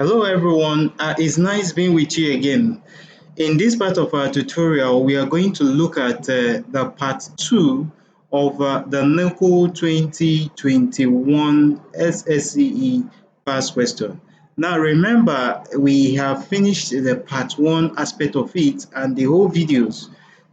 Hello everyone, it's nice being with you again. In this part of our tutorial, we are going to look at the part 2 of the Neco 2021 SSCE past question. Now remember, we have finished the part 1 aspect of it and the whole videos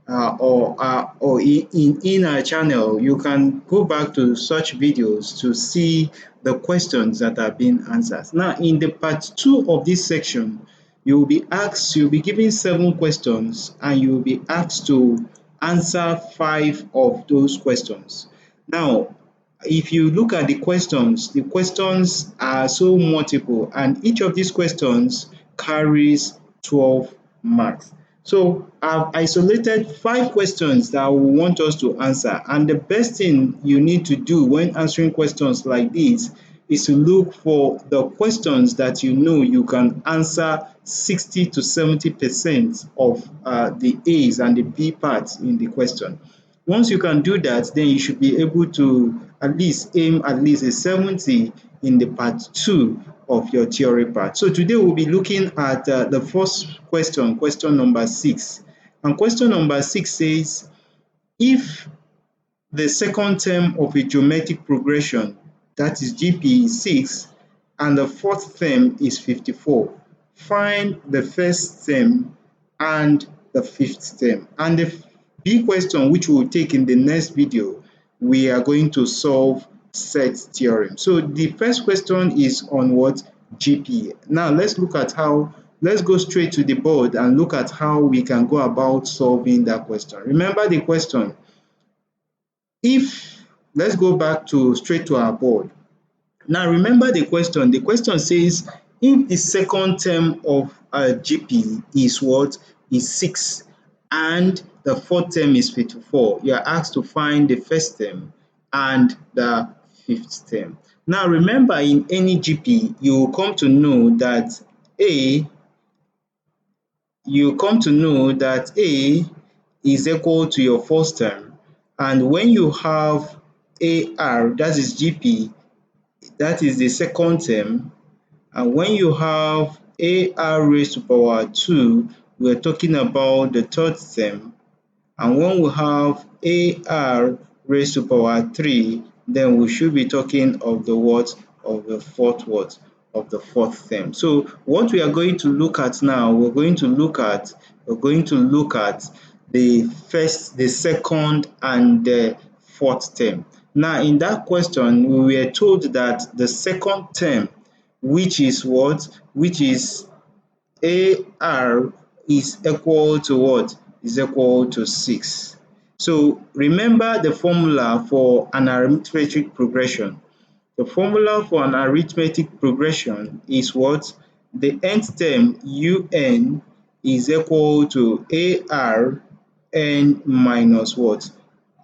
or in our channel, you can go back to such videos to see the questions that are being answered. Now, in the part 2 of this section, you'll be given 7 questions and you'll be asked to answer 5 of those questions. Now, if you look at the questions are so multiple, and each of these questions carries 12 marks. So I've isolated 5 questions that we want us to answer, and the best thing you need to do when answering questions like this is to look for the questions that you know you can answer 60 to 70% of the A's and the B parts in the question. Once you can do that, then you should be able to at least aim at least a 70 in the part 2 of your theory part. So today we'll be looking at the first question, question number 6. And question number 6 says, if the second term of a geometric progression, that is GP, is 6, and the fourth term is 54, find the first term and the fifth term. And the B question, which we will take in the next video, we are going to solve set theorem. So the first question is on what? GP. Now let's go straight to the board and look at how we can go about solving that question. Remember the question. Let's go back to straight to our board. Now remember the question. The question says, if the second term of GP is what? Is 6 and the fourth term is 54. You are asked to find the first term and the fifth term. Now remember, in any GP, you will come to know that A is equal to your first term, and when you have AR, that is GP, that is the second term, and when you have AR raised to power 2, we are talking about the third term, and when we have AR raised to power 3, then we should be talking of the what? Of the fourth term. So what we are going to look at now, we're going to look at the first, the second, and the fourth term. Now in that question, we were told that the second term, which is what? Which is AR, is equal to what? Is equal to 6. So remember the formula for an arithmetic progression. The formula for an arithmetic progression is what? The nth term UN is equal to AR n minus what?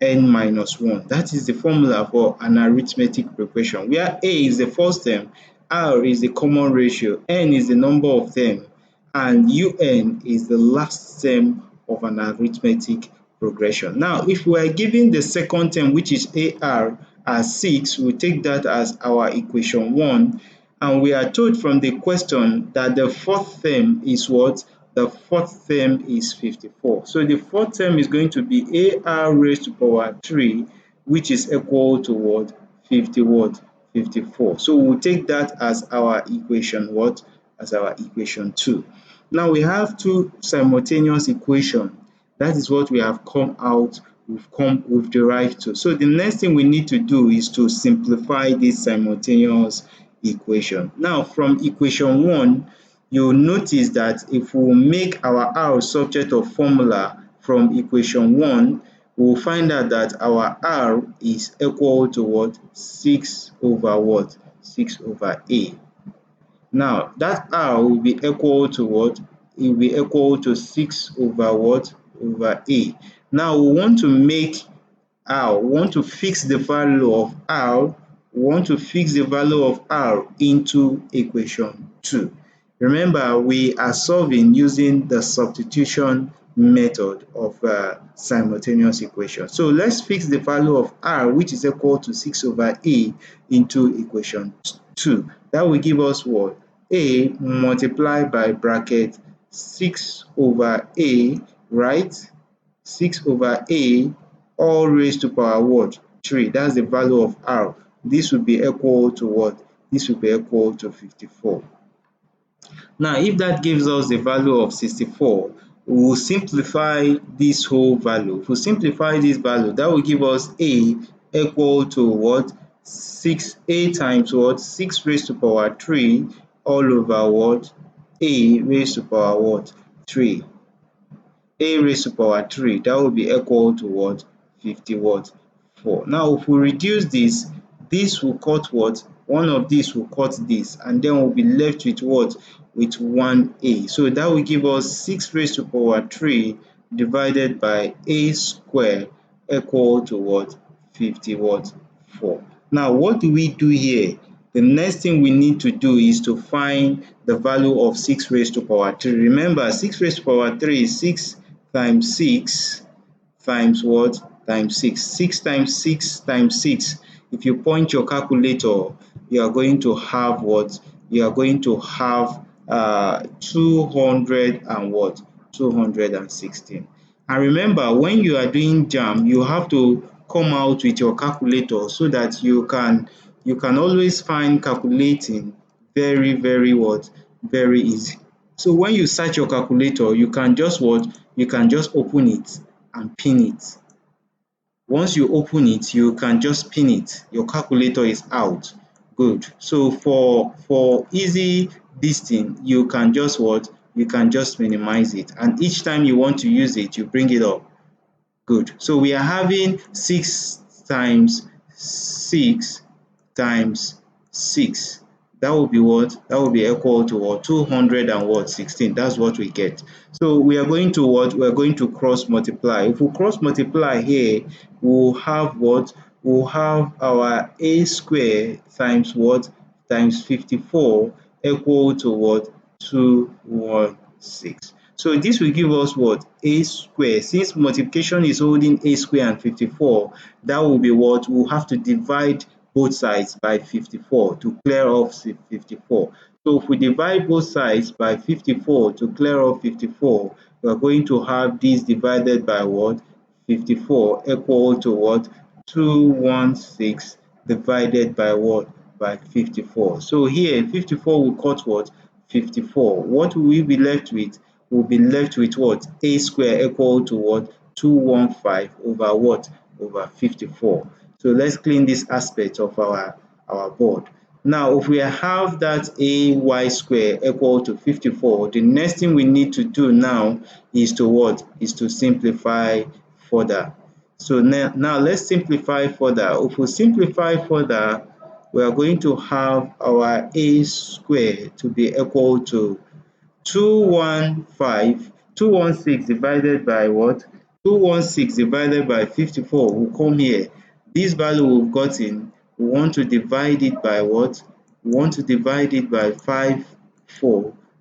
N minus 1. That is the formula for an arithmetic progression, where A is the first term, R is the common ratio, N is the number of terms, and UN is the last term of an arithmetic progression. Now, if we are given the second term, which is AR, as 6, we take that as our equation 1, and we are told from the question that the fourth term is what? The fourth term is 54. So the fourth term is going to be AR raised to power 3, which is equal to what? 54. So we'll take that as our equation what? As our equation 2. Now we have two simultaneous equations. That is what we have we've derived to. So the next thing we need to do is to simplify this simultaneous equation. Now from equation 1, you'll notice that if we make our R subject of formula from equation 1, we'll find out that our R is equal to what? 6 over what? 6 over A. Now that R will be equal to what? It will be equal to 6 over what? Over A. Now we want to make R, we want to fix the value of R, into equation 2. Remember, we are solving using the substitution method of simultaneous equation. So let's fix the value of R, which is equal to 6 over A, into equation 2. That will give us what? A multiplied by bracket 6 over A, right? 6 over A all raised to power what? 3. That's the value of R. This will be equal to what? This will be equal to 54. Now, if that gives us the value of 64, we will simplify this whole value. If we simplify this value, that will give us A equal to what? 6A times what? 6 raised to power 3 all over what? A raised to power what? 3. A raised to power 3, that will be equal to what? 50 what? 4. Now, if we reduce this will cut what? One of these will cut this, and then we'll be left with what? With 1A. So that will give us 6 raised to power 3 divided by A square equal to what? 50 what? 4. Now, what do we do here? The next thing we need to do is to find the value of 6 raised to power 3. Remember, 6 raised to power 3 is 6 times 6 times what? Times 6. 6 times 6 times 6. If you point your calculator, you are going to have what? You are going to have 200 and what? 216. And remember, when you are doing JAM, you have to come out with your calculator so that you can always find calculating very what? Very easy. So when you search your calculator, you can just what? You can just open it and pin it. Once you open it, you can just pin it. Your calculator is out. Good. So for easy this thing, you can just what? You can just minimize it. And each time you want to use it, you bring it up. Good. So we are having 6 times 6 times 6. That will be what? That will be equal to what? 200 and what? 16. That's what we get. So we are going to what? We are going to cross multiply. If we cross multiply here, we'll have what? We'll have our A square times what? Times 54 equal to what? 216. So this will give us what? A square. Since multiplication is holding A square and 54, that will be what? We'll have to divide both sides by 54 to clear off 54. So if we divide both sides by 54 to clear off 54, we are going to have this divided by what? 54 equal to what? 216 divided by what? By 54. So here 54 will cut what? 54. What will we be left with? We'll be left with what? A square equal to what? 215 over what? Over 54. So let's clean this aspect of our board. Now, if we have that ay square equal to 54, the next thing we need to do now is to what? Is to simplify further. So now let's simplify further. If we simplify further, we are going to have our a square to be equal to 216 divided by what? 216 divided by 54 will come here. This value we've gotten, we want to divide it by what? We want to divide it by 4,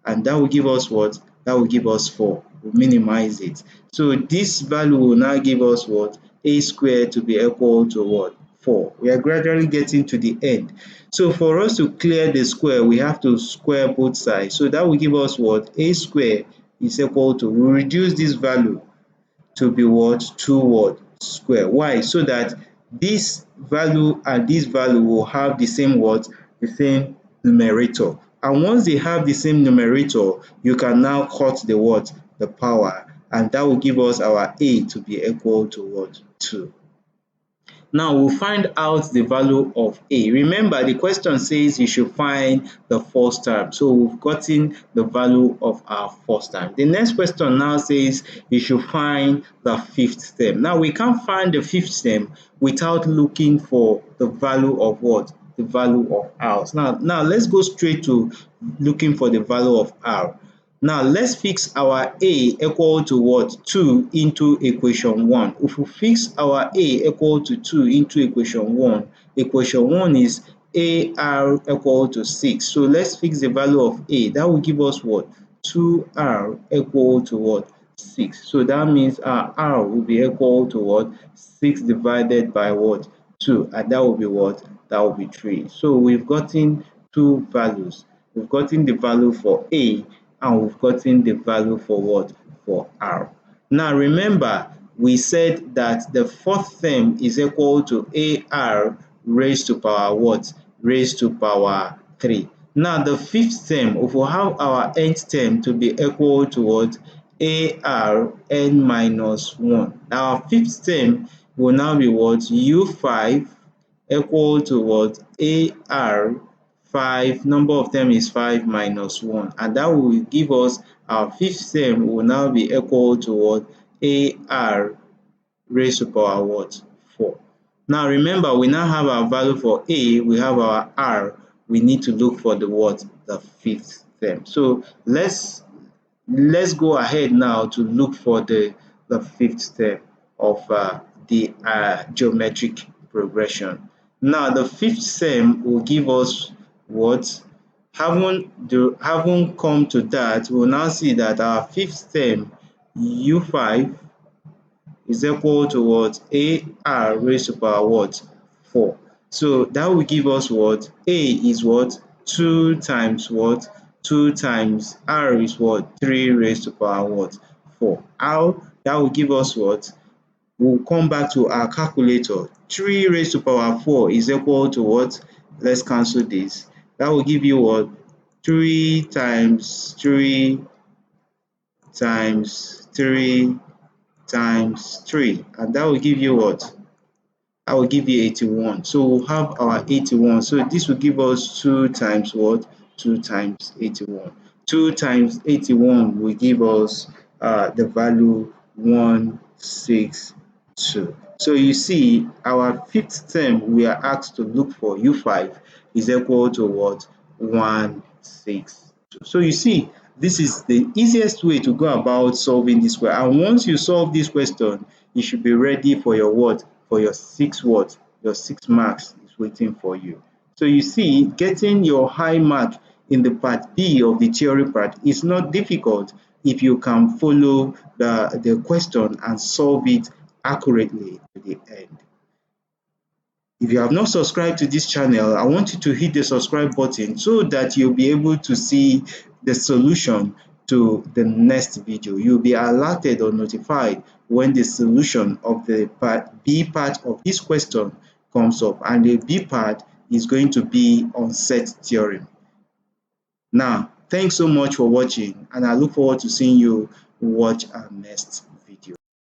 and that will give us what? That will give us 4. We'll minimize it. So this value will now give us what? A squared to be equal to what? 4. We are gradually getting to the end. So for us to clear the square, we have to square both sides. So that will give us what? A square is equal to, we reduce this value to be what? 2 what? Square. Why? So that this value and this value will have the same what? The same numerator. And once they have the same numerator, you can now cut the what? The power. And that will give us our A to be equal to what? 2. Now we'll find out the value of A. Remember, the question says you should find the first term. So we've gotten the value of our first term. The next question now says you should find the fifth term. Now we can't find the fifth term without looking for the value of what? The value of R. Now let's go straight to looking for the value of R. Now let's fix our A equal to what? 2 into equation 1. If we fix our A equal to 2 into equation 1 is AR equal to 6. So let's fix the value of A. That will give us what? 2R equal to what? 6. So that means our R will be equal to what? 6 divided by what? 2. And that will be what? That will be 3. So we've gotten two values. We've gotten the value for A and we've gotten the value for what? For R. Now remember, we said that the fourth term is equal to AR raised to power what? Raised to power 3. Now the fifth term, we will have our nth term to be equal to what? AR n minus 1. Our fifth term will now be what? U5 equal to what? AR 5, number of term is 5 minus 1, and that will give us our fifth term will now be equal to what? AR raised to power what? 4. Now remember, we now have our value for A, we have our R, we need to look for the what? The fifth term. So let's go ahead now to look for the fifth term of the geometric progression. Now the fifth term will give us what? Having come to that, we'll now see that our fifth term U5 is equal to what? AR raised to power what? 4. So that will give us what? A is what? 2 times what? 2 times R is what? 3 raised to power what? 4. How? That will give us what? We'll come back to our calculator. 3 raised to power 4 is equal to what? Let's cancel this. That will give you what? 3 times 3 times 3 times 3, and that will give you what? That will give you 81. So we'll have our 81. So this will give us 2 times what? 2 times 81. 2 times 81 will give us the value 162. So you see, our fifth term we are asked to look for U5 is equal to what? 162. So you see, this is the easiest way to go about solving this question. And once you solve this question, you should be ready for your what? For your 6 what? Your 6 marks is waiting for you. So you see, getting your high mark in the part B of the theory part is not difficult if you can follow the question and solve it accurately to the end. If you have not subscribed to this channel, I want you to hit the subscribe button so that you'll be able to see the solution to the next video. You'll be alerted or notified when the solution of the part B part of this question comes up, and the B part is going to be on set theorem. Now, thanks so much for watching, and I look forward to seeing you watch our next